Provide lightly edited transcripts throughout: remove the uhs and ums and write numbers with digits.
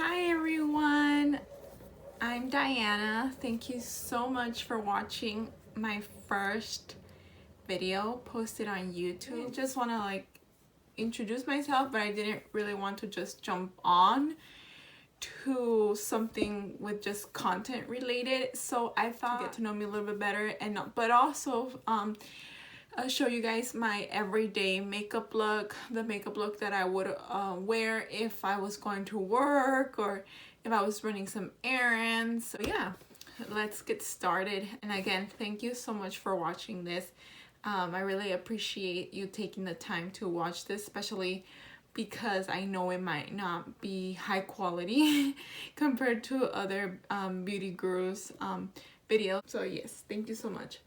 Hi everyone, I'm Diana. Thank you so much for watching my first video posted on YouTube. I just want to introduce myself, but I didn't really want to just jump on to something with just content related, so I thought get to know me a little bit better, and but also show you guys my everyday makeup look, the makeup look that I would wear if I was going to work or if I was running some errands. So yeah, let's get started. And again, thank you so much for watching this. I really appreciate you taking the time to watch this, especially because I know it might not be high quality compared to other beauty gurus videos. So yes, thank you so much.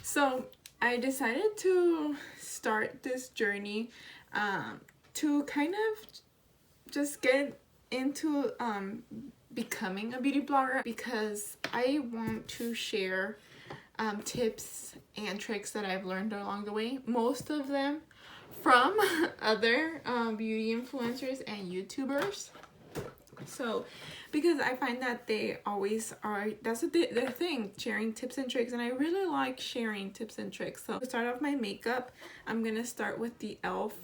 So I decided to start this journey to kind of just get into becoming a beauty blogger, because I want to share tips and tricks that I've learned along the way, most of them from other beauty influencers and YouTubers. So because I find that they always are, that's their thing, sharing tips and tricks, and I really like sharing tips and tricks. So to start off my makeup, I'm gonna start with the E.L.F.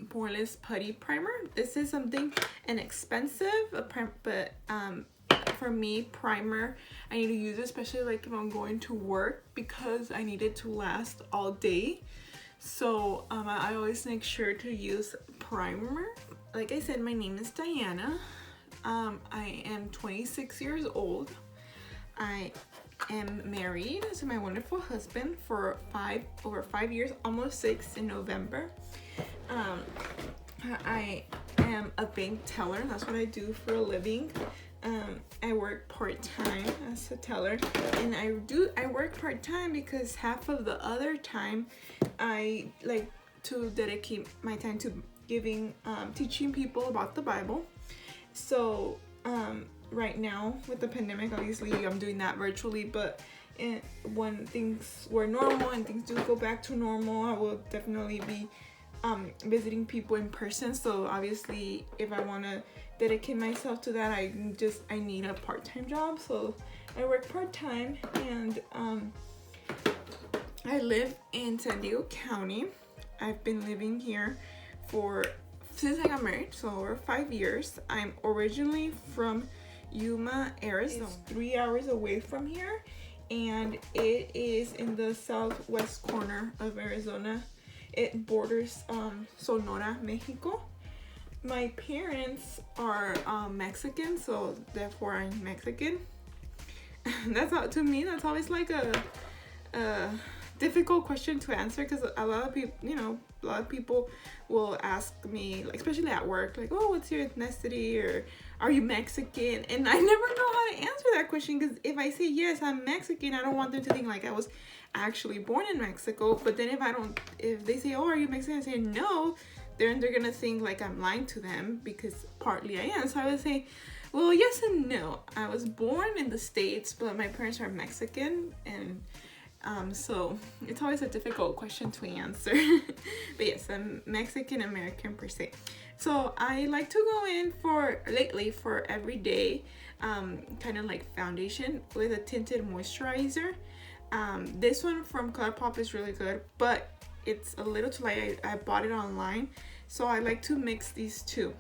Poreless Putty Primer. This is something inexpensive, but for me, primer I need to use, especially like if I'm going to work, because I need it to last all day. So I always make sure to use primer. Like I said, my name is Diana. I am 26 years old. I am married to my wonderful husband for over 5 years, almost 6 in November. I am a bank teller. That's what I do for a living. I work part-time as a teller, and I work part-time because half of the other time I like to dedicate my time to teaching people about the Bible. So right now with the pandemic, obviously I'm doing that virtually, but when things were normal and things do go back to normal, I will definitely be visiting people in person. So obviously if I want to dedicate myself to that, I need a part-time job. So I work part-time, and I live in San Diego County. I've been living here since I got married, so over 5 years. I'm originally from Yuma, Arizona. It's 3 hours away from here, and it is in the southwest corner of Arizona. It borders Sonora, Mexico. My parents are Mexican, so therefore I'm Mexican. To me, that's always like a difficult question to answer, because a lot of people will ask me, like, especially at work, like, oh, what's your ethnicity, or are you Mexican? And I never know how to answer that question, because if I say yes, I'm Mexican, I don't want them to think like I was actually born in Mexico. But then if they say, oh, are you Mexican, I say no, then they're gonna think like I'm lying to them, because partly I am. So I would say, well, yes and no. I was born in the States, but my parents are Mexican, and so it's always a difficult question to answer. But yes, I'm Mexican American per se. So I like to go in lately for everyday kind of like foundation with a tinted moisturizer. This one from Colourpop is really good, but it's a little too light. I bought it online, so I like to mix these two,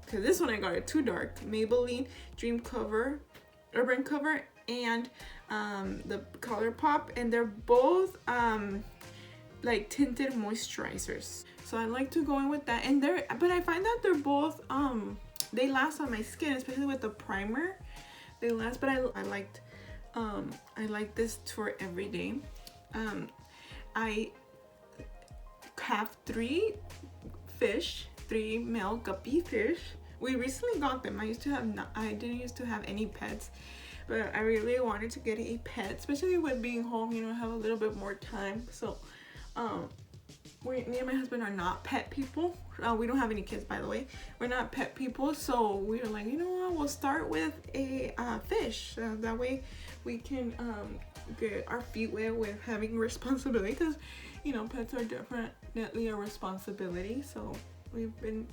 because this one I got it too dark. Maybelline Dream Cover Urban Cover and the Colourpop, and they're both like tinted moisturizers. So I like to go in with that, but I find that they're both they last on my skin, especially with the primer. They last, but I like this for every day. I have 3 male guppy fish. We recently got them. I didn't used to have any pets, but I really wanted to get a pet, especially with being home, have a little bit more time. So me and my husband are not pet people. We don't have any kids, by the way. We're not pet people, so we were like, you know what, we'll start with a fish. That way we can get our feet wet with having responsibility, because pets are definitely a responsibility. So we've been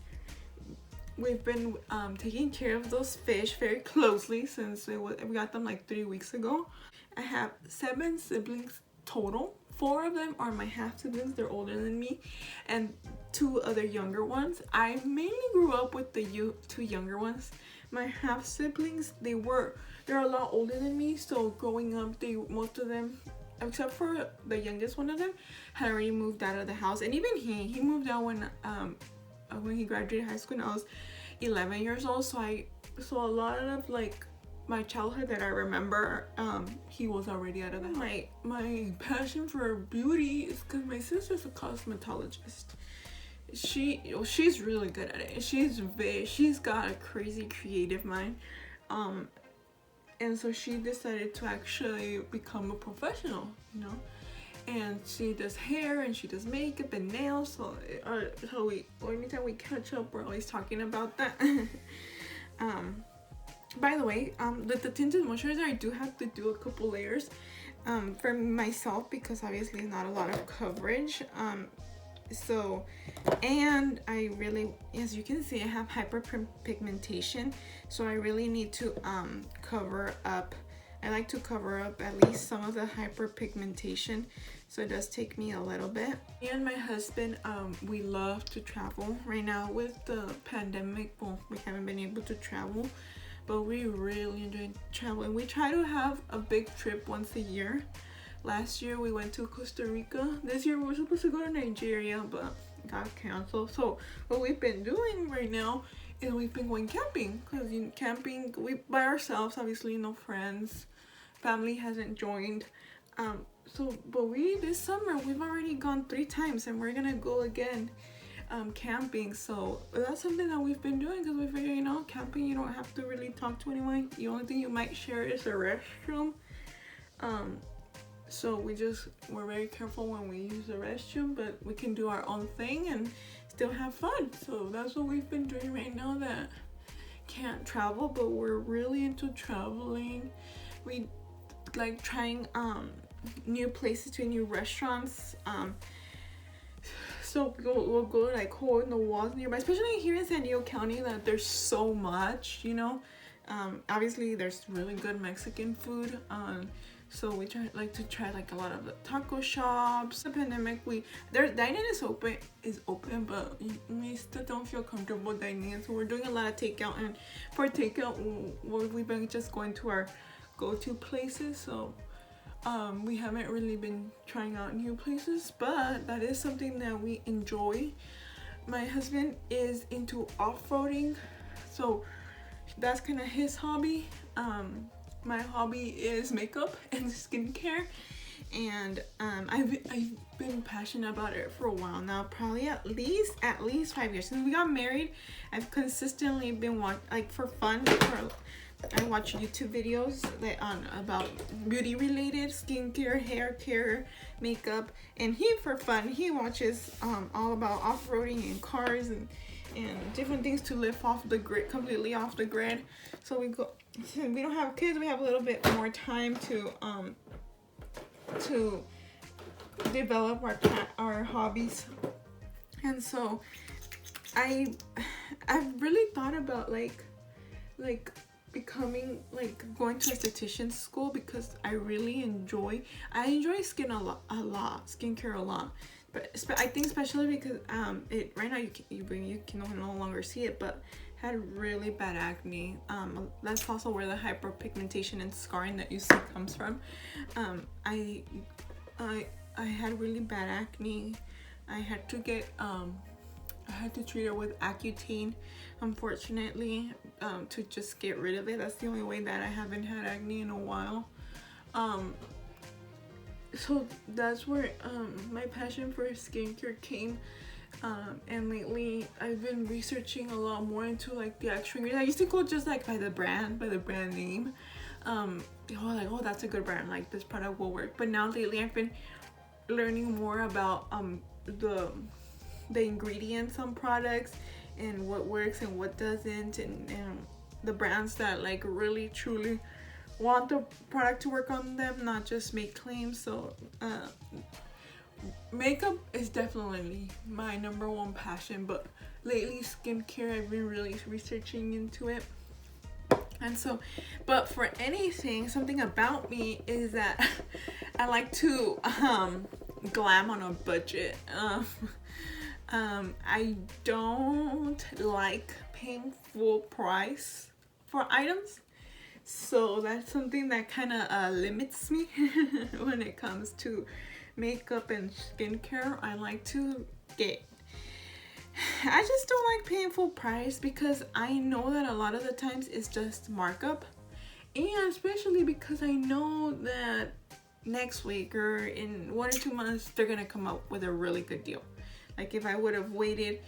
we've been taking care of those fish very closely since we got them like 3 weeks ago. I have 7 siblings total. 4 of them are my half siblings, they're older than me, and 2 other younger ones. I mainly grew up with the 2 younger ones. My half siblings, they're a lot older than me, so growing up, most of them, except for the youngest one of them, had already moved out of the house. And even he moved out when he graduated high school, and I was 11 years old. So a lot of like my childhood that I remember, he was already out of the house. My passion for beauty is because my sister's a cosmetologist. She's really good at it. She's got a crazy creative mind, and so she decided to actually become a professional, you know. And she does hair and she does makeup and nails. So anytime we catch up, we're always talking about that. By the way, with the tinted moisturizer, I do have to do a couple layers for myself because obviously it's not a lot of coverage. So, and I really, as you can see, I have hyperpigmentation, so I really need to cover up. I like to cover up at least some of the hyperpigmentation, so it does take me a little bit. Me and my husband, we love to travel. Right now with the pandemic, well, we haven't been able to travel, but we really enjoy traveling. We try to have a big trip once a year. Last year we went to Costa Rica. This year we were supposed to go to Nigeria, but got canceled. So what we've been doing right now is we've been going camping, because camping we by ourselves, obviously no friends, family hasn't joined. But this summer we've already gone 3 times, and we're gonna go again camping. So that's something that we've been doing, because we figure, you know, camping, you don't have to really talk to anyone. The only thing you might share is a restroom. So we're very careful when we use the restroom, but we can do our own thing and still have fun. So that's what we've been doing right now that can't travel, but we're really into traveling. We like trying new places, to new restaurants. So we'll go like hole in the walls nearby, especially here in San Diego County, that there's so much, you know. Obviously there's really good Mexican food. So we like to try like a lot of the taco shops. The pandemic, their dining is open, but we still don't feel comfortable dining in. So we're doing a lot of takeout, and for takeout, we've been just going to our go-to places. So we haven't really been trying out new places, but that is something that we enjoy. My husband is into off-roading, so that's kind of his hobby. My hobby is makeup and skincare, and I've been passionate about it for a while now, probably at least 5 years. Since we got married, I've consistently been for fun. I watch YouTube videos about beauty related skincare, hair care, makeup, and for fun he watches all about off-roading and cars and different things to live off the grid, completely off the grid. So we don't have kids, we have a little bit more time to develop our hobbies. And so I've really thought about like becoming going to esthetician school, because I enjoy skincare a lot. But I think especially because right now you can no longer see it, but had really bad acne. That's also where the hyperpigmentation and scarring that you see comes from. I had really bad acne. I had to treat it with Accutane, unfortunately, to just get rid of it. That's the only way that I haven't had acne in a while. So that's where my passion for skincare came. And lately I've been researching a lot more into like the actual ingredients. I used to go just like by the brand name. Oh, that's a good brand, like this product will work. But now lately I've been learning more about the ingredients on products, and what works and what doesn't, and the brands that like really truly want the product to work on them, not just make claims. So makeup is definitely my #1 passion, but lately skincare, I've been really researching into it. And so, but for anything, something about me is that I like to glam on a budget. I don't like paying full price for items, so that's something that kind of limits me when it comes to makeup and skincare. I like to I just don't like paying full price because I know that a lot of the times it's just markup, and especially because I know that next week or in 1 or 2 months they're gonna come up with a really good deal. Like if I would have waited,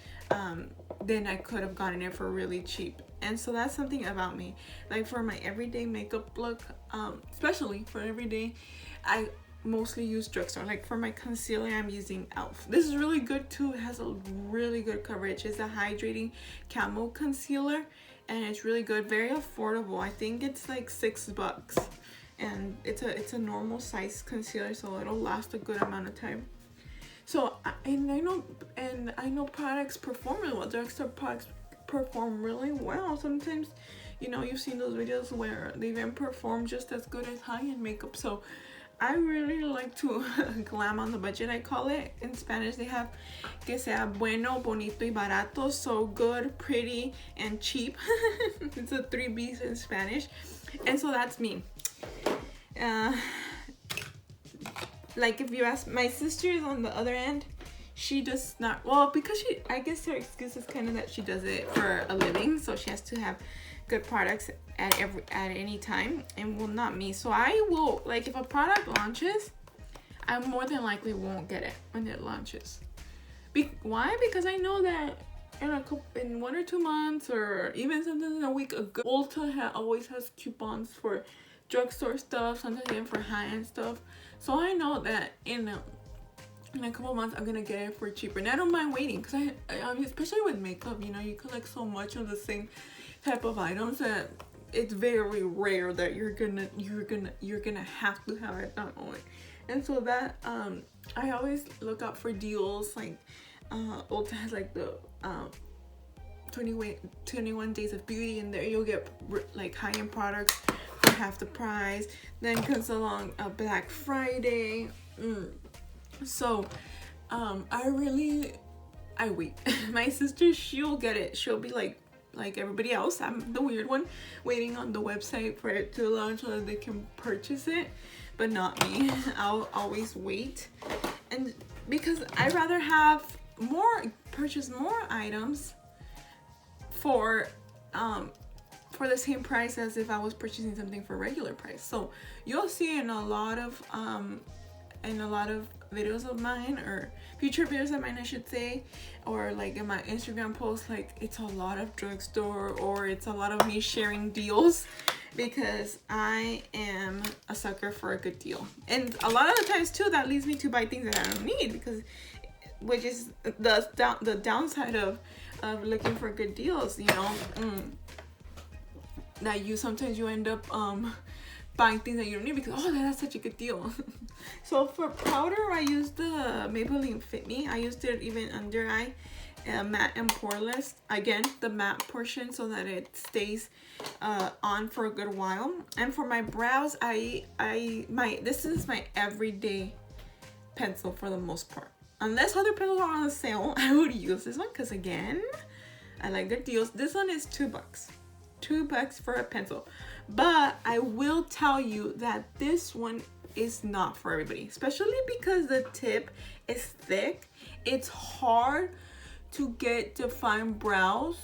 then I could have gotten it for really cheap. And so that's something about me. Like for my everyday makeup look, especially for everyday, I mostly use drugstore. Like for my concealer, I'm using E.L.F. This is really good too. It has a really good coverage. It's a hydrating camo concealer, and it's really good, very affordable. I think it's like $6, and it's a normal size concealer, so it'll last a good amount of time. So I know products perform really well. Drugstore products perform really well. Sometimes, you know, you've seen those videos where they even perform just as good as high-end makeup. So I really like to glam on the budget, I call it. In Spanish they have que sea bueno, bonito y barato. So good, pretty, and cheap. It's a 3 B's in Spanish. And so that's me. Like if you ask, my sister is on the other end. She does not, well, because I guess her excuse is kind of that she does it for a living, so she has to have good products at any time, and well, not me. So I will, like, if a product launches, I more than likely won't get it when it launches. Why? Because I know that in 1 or 2 months, or even sometimes in a week, Ulta always has coupons for drugstore stuff, sometimes even for high-end stuff. So I know that in a couple months I'm gonna get it for cheaper, and I don't mind waiting, because I mean, especially with makeup, you know, you collect so much of the same type of items that it's very rare that you're gonna have to have it done on. And so that I always look out for deals. Like Ulta has like the 21 days of beauty, and there you'll get like high-end products for half the price. Then comes along a Black Friday. So I wait. My sister, she'll get it. She'll be like everybody else. I'm the weird one waiting on the website for it to launch so that they can purchase it, but not me. I'll always wait, and because I'd rather purchase more items for the same price as if I was purchasing something for regular price. So you'll see in a lot of videos of mine, or future videos of mine, I should say, or like in my Instagram posts, like it's a lot of drugstore, or it's a lot of me sharing deals, because I am a sucker for a good deal. And a lot of the times too, that leads me to buy things that I don't need, which is the downside of looking for good deals, you know. That sometimes you end up buying things that you don't need because, oh, that's such a good deal. So for powder, I used the Maybelline Fit Me. I used it even under eye, matte and poreless. Again, the matte portion, so that it stays on for a good while. And for my brows, this is my everyday pencil for the most part. Unless other pencils are on sale, I would use this one because, again, I like good deals. This one is $2. $2 for a pencil. But I will tell you that this one is not for everybody, especially because the tip is thick. It's hard to get defined brows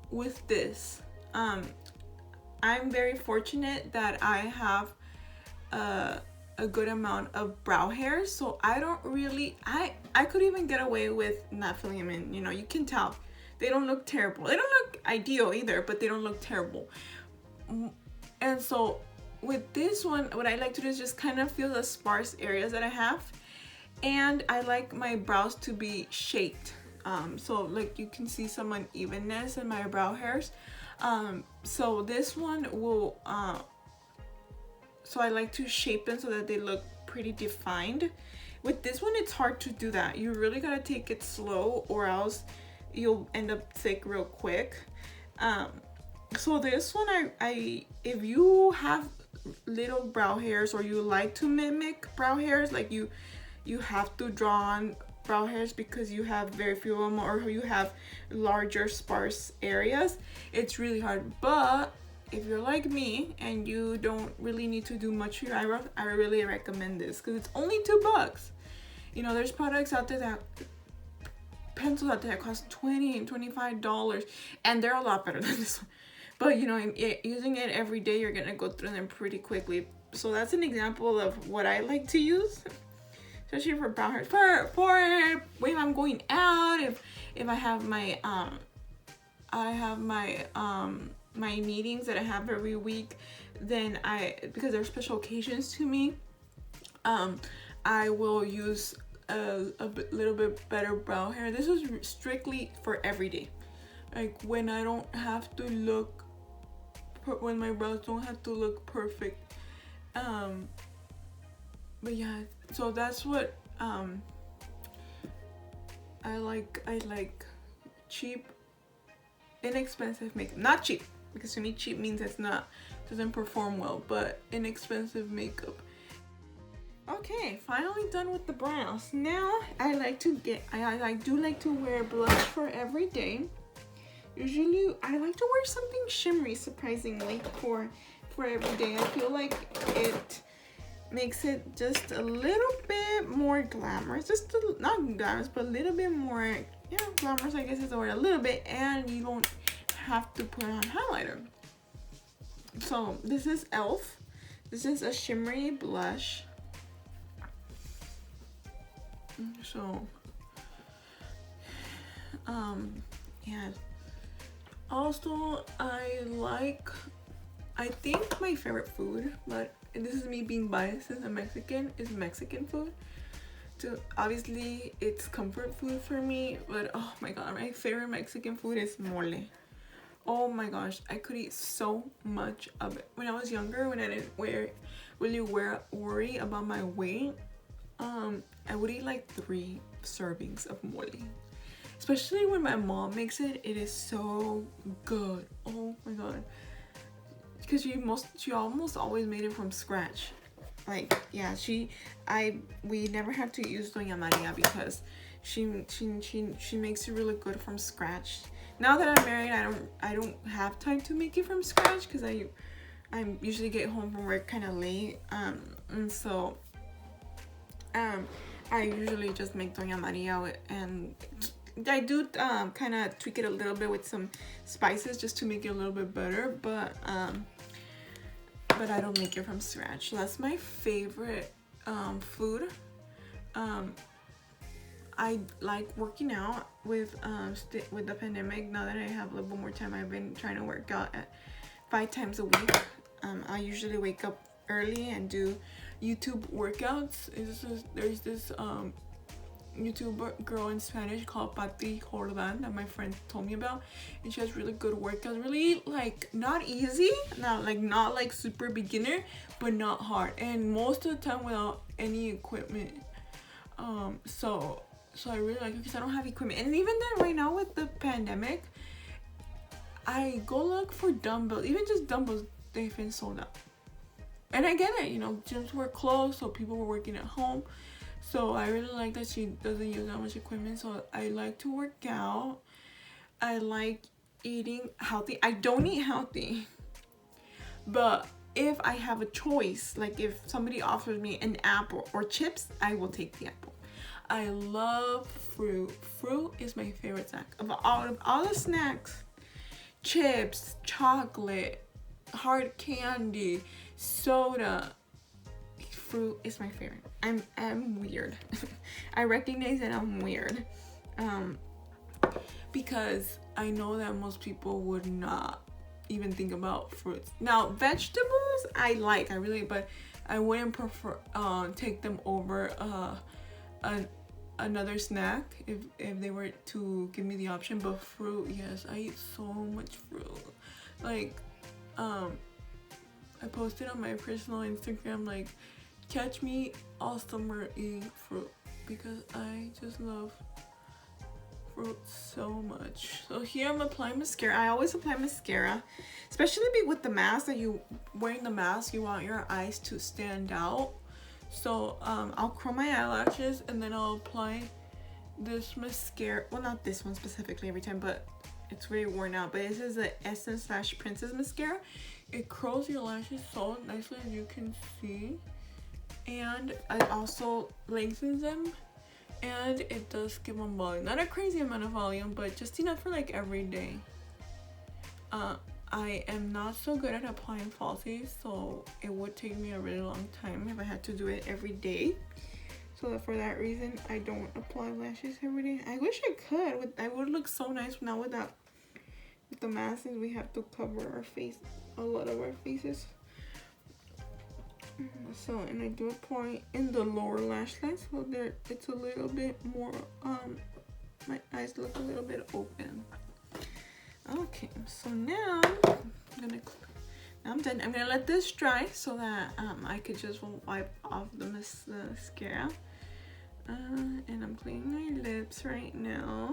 with this. I'm very fortunate that I have a good amount of brow hairs, so I don't really, I could even get away with not filling them in. You know, you can tell they don't look terrible. They don't look ideal either, but they don't look terrible. And so with this one, what I like to do is just kind of feel the sparse areas that I have, and I like my brows to be shaped. So like you can see some unevenness in my brow hairs. So this one will, so I like to shape them so that they look pretty defined. With this one, it's hard to do that. You really gotta take it slow, or else you'll end up sick real quick. So this one, I if you have little brow hairs, or you like to mimic brow hairs, like you have to draw on brow hairs because you have very few of them, or you have larger sparse areas, it's really hard. But if you're like me and you don't really need to do much to your eyebrows, I really recommend this because it's only $2. You know, there's products out there that, pencils out there that cost $20 and $25, and they're a lot better than this one. But you know, using it every day, you're gonna go through them pretty quickly. So that's an example of what I like to use, especially for brow hairs. For when I'm going out, if I have my my meetings that I have every week, then because they're special occasions to me, I will use a little bit better brow hair. This is strictly for every day, like when I don't have to look, when my brows don't have to look perfect. But yeah, so that's what I like cheap, inexpensive makeup. Not cheap, because to me cheap means doesn't perform well, but inexpensive makeup. Okay, finally done with the brows. Now I do like to wear blush for every day. Usually I like to wear something shimmery, surprisingly, for every day. I feel like it makes it just a little bit more glamorous, not glamorous, but a little bit more, you know, glamorous, I guess is the word, a little bit, and you don't have to put on highlighter. So this is E.L.F. This is a shimmery blush. So yeah. Also, I think my favorite food, but this is me being biased since I'm Mexican, is Mexican food. So obviously it's comfort food for me, but oh my god, my favorite Mexican food is mole. Oh my gosh, I could eat so much of it. When I was younger, when I didn't really worry about my weight, I would eat like 3 servings of mole. Especially when my mom makes it, it is so good. Oh my god. Because she almost always made it from scratch. Like, yeah, we never had to use Doña Maria because she makes it really good from scratch. Now that I'm married, I don't have time to make it from scratch because I usually get home from work kind of late. And so I usually just make Doña Maria, and I do kind of tweak it a little bit with some spices just to make it a little bit better, but I don't make it from scratch. So that's my favorite food. I like working out with the pandemic. Now that I have a little bit more time, I've been trying to work out 5 times a week. I usually wake up early and do YouTube workouts. There's this YouTuber girl in Spanish called Patti Jordan that my friend told me about, and she has really good workouts, really like not easy, not like super beginner, but not hard, and most of the time without any equipment. So I really like it because I don't have equipment. And even then, right now with the pandemic, I go look for dumbbells, even just dumbbells, they've been sold out. And I get it, you know, gyms were closed, so people were working at home. So I really like that she doesn't use that much equipment. So I like to work out. I like eating healthy. I don't eat healthy, but if I have a choice, like if somebody offers me an apple or chips, I will take the apple. I love fruit. Fruit is my favorite snack. Of all the snacks, chips, chocolate, hard candy, soda, fruit is my favorite. I'm weird. I recognize that I'm weird, because I know that most people would not even think about fruits. Now vegetables I really, but I wouldn't prefer take them over another snack if they were to give me the option. But fruit, yes, I eat so much fruit. Like I posted on my personal Instagram, like, catch me all summer eating fruit, because I just love fruit so much. So here I'm applying mascara. I always apply mascara, especially with the mask that you wearing the mask, you want your eyes to stand out. So I'll curl my eyelashes and then I'll apply this mascara. Well, not this one specifically every time, but it's very worn out. But this is the Essence/Princess mascara. It curls your lashes so nicely, as you can see, and it also lengthens them, and it does give them volume. Not a crazy amount of volume, but just enough for like every day. I am not so good at applying falsies, so it would take me a really long time if I had to do it every day. So for that reason, I don't apply lashes every day. I wish I could. I would look so nice now with that. With the mask, we have to cover our face, a lot of our faces. So, and I do apply in the lower lash line, so there it's a little bit more. My eyes look a little bit open. Okay, so now I'm done. I'm gonna let this dry so that I could just wipe off the mascara. And I'm cleaning my lips right now.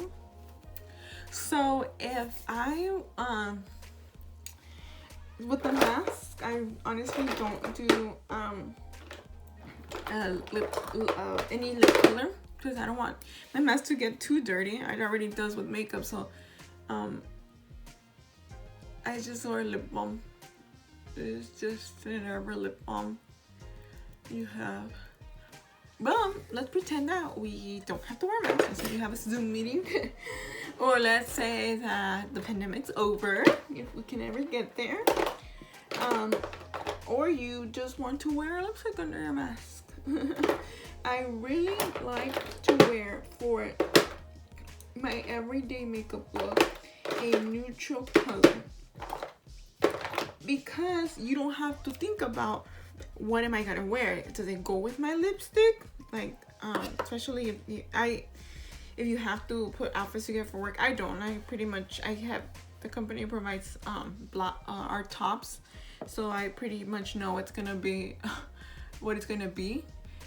So if I with the mask, I honestly don't do any lip color because I don't want my mask to get too dirty. It already does with makeup, so I just wear lip balm. It's just whatever lip balm you have. Well, let's pretend that we don't have to wear masks. So you have a Zoom meeting, or let's say that the pandemic's over, if we can ever get there. Or you just want to wear lipstick under your mask. I really like to wear for my everyday makeup look a neutral color, because you don't have to think about what am I gonna wear. Does it go with my lipstick? Like especially if you have to put outfits together for work. I don't. I have the company provides our tops, so I pretty much know it's gonna be what it's gonna be.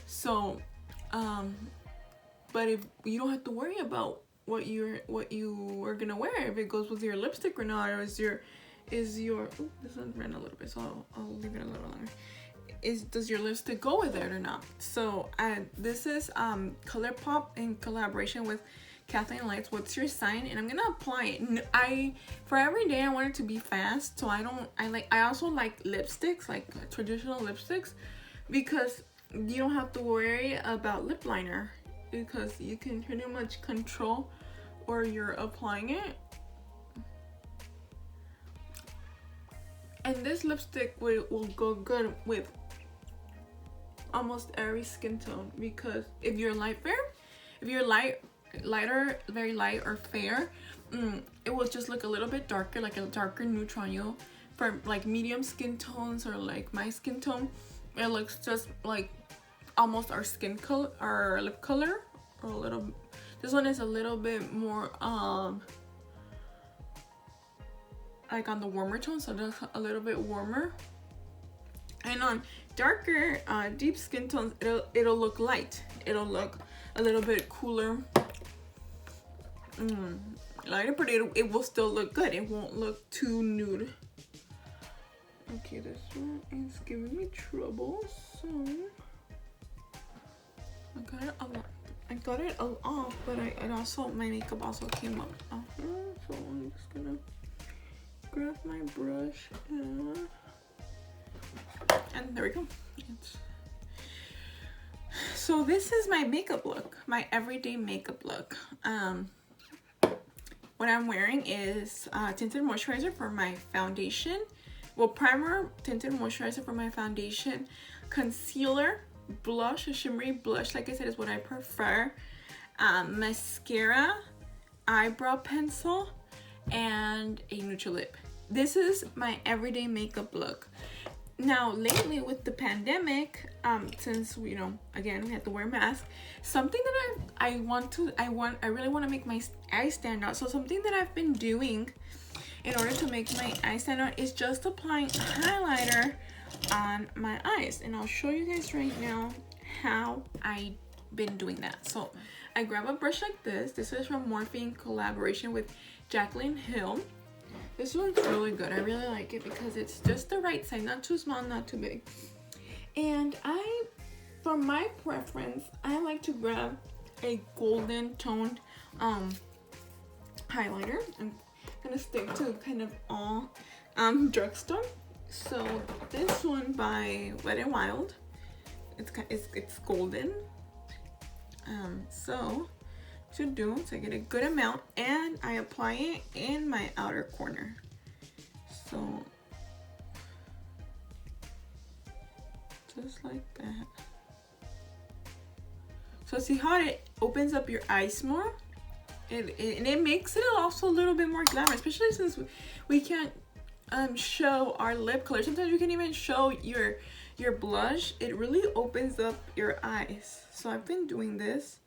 So but if you don't have to worry about what you are gonna wear, if it goes with your lipstick or not, or is your oh, this one ran a little bit, so I'll leave it a little longer. Does your lipstick go with it or not? So this is Colourpop in collaboration with KathleenLights. What's your sign? And I'm gonna apply it. For every day I want it to be fast, so I also like lipsticks, like traditional lipsticks, because you don't have to worry about lip liner, because you can pretty much control where you're applying it. And this lipstick will go good with almost every skin tone, because if you're lighter, very light or fair, it will just look a little bit darker, like a darker neutral on you. For like medium skin tones or like my skin tone, it looks just like almost our skin color, our lip color, or a little. This one is a little bit more like on the warmer tone, so just a little bit warmer. And on darker, deep skin tones, it'll look light. It'll look a little bit cooler, lighter, but it will still look good. It won't look too nude. Okay, this one is giving me trouble, so I got it all off, but my makeup also came up after, so I'm just gonna grab my brush and there we go. So this is my makeup look, my everyday makeup look. What I'm wearing is tinted moisturizer for my foundation. Well, primer, tinted moisturizer for my foundation, concealer, blush, a shimmery blush, like I said, is what I prefer, mascara, eyebrow pencil, and a neutral lip. This is my everyday makeup look. Now lately with the pandemic, since again we have to wear masks, something that I really want to make my eyes stand out. So something that I've been doing in order to make my eyes stand out is just applying highlighter on my eyes, and I'll show you guys right now how I've been doing that. So I grab a brush like this. This is from Morphe in collaboration with Jaclyn Hill. This one's really good. I really like it because it's just the right size, not too small, not too big. And for my preference, I like to grab a golden toned highlighter. I'm gonna stick to kind of all drugstore. So this one by Wet n Wild, it's golden. So to do is I get a good amount and I apply it in my outer corner. So just like that. So see how it opens up your eyes more? And it makes it also a little bit more glamorous, especially since we can't show our lip color. Sometimes you can even show your blush. It really opens up your eyes. So I've been doing this.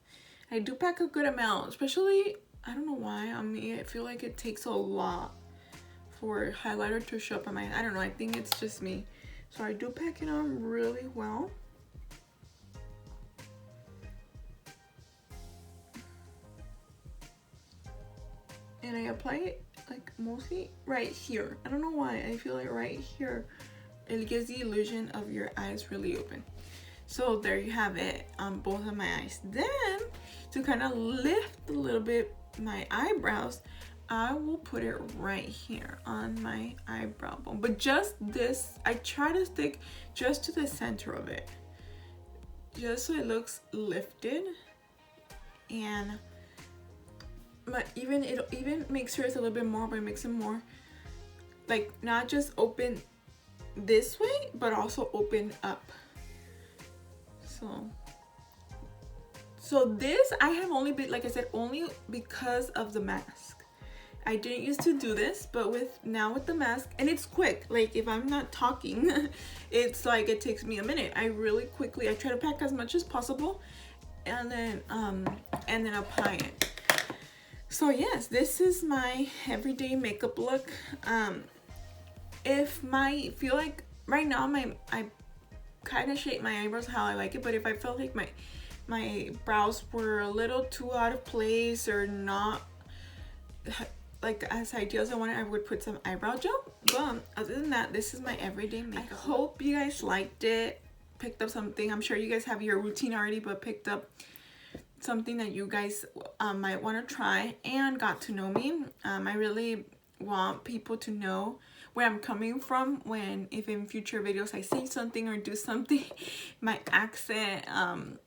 I do pack a good amount, especially, I don't know why, on me, I feel like it takes a lot for highlighter to show up on my, I don't know, I think it's just me. So I do pack it on really well. And I apply it like mostly right here. I don't know why, I feel like right here, it gives the illusion of your eyes really open. So there you have it on both of my eyes. Then to kind of lift a little bit my eyebrows, I will put it right here on my eyebrow bone. But just this, I try to stick just to the center of it, just so it looks lifted. And but it even makes sure it's a little bit more, but it makes it more like not just open this way, but also open up. So this I have only been, like I said, only because of the mask. I didn't used to do this, but now with the mask, and it's quick. Like if I'm not talking, it's like it takes me a minute. I really quickly, I try to pack as much as possible, and then apply it. So yes, this is my everyday makeup look. If I feel like right now I kind of shape my eyebrows how I like it, but if I felt like my brows were a little too out of place or not like as ideal as I wanted, I would put some eyebrow gel. But other than that, this is my everyday makeup. I hope you guys liked it, picked up something. I'm sure you guys have your routine already, but picked up something that you guys might want to try and got to know me. I really want people to know where I'm coming from if in future videos I say something or do something, my accent,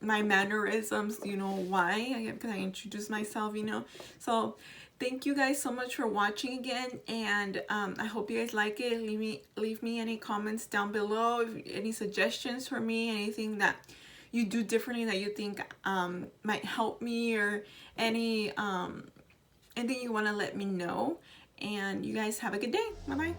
my mannerisms, you know why, because I introduce myself, you know. So thank you guys so much for watching again, and I hope you guys like it. Leave me any comments down below, any suggestions for me, anything that you do differently that you think might help me, or anything you want to let me know. And you guys have a good day. Bye bye.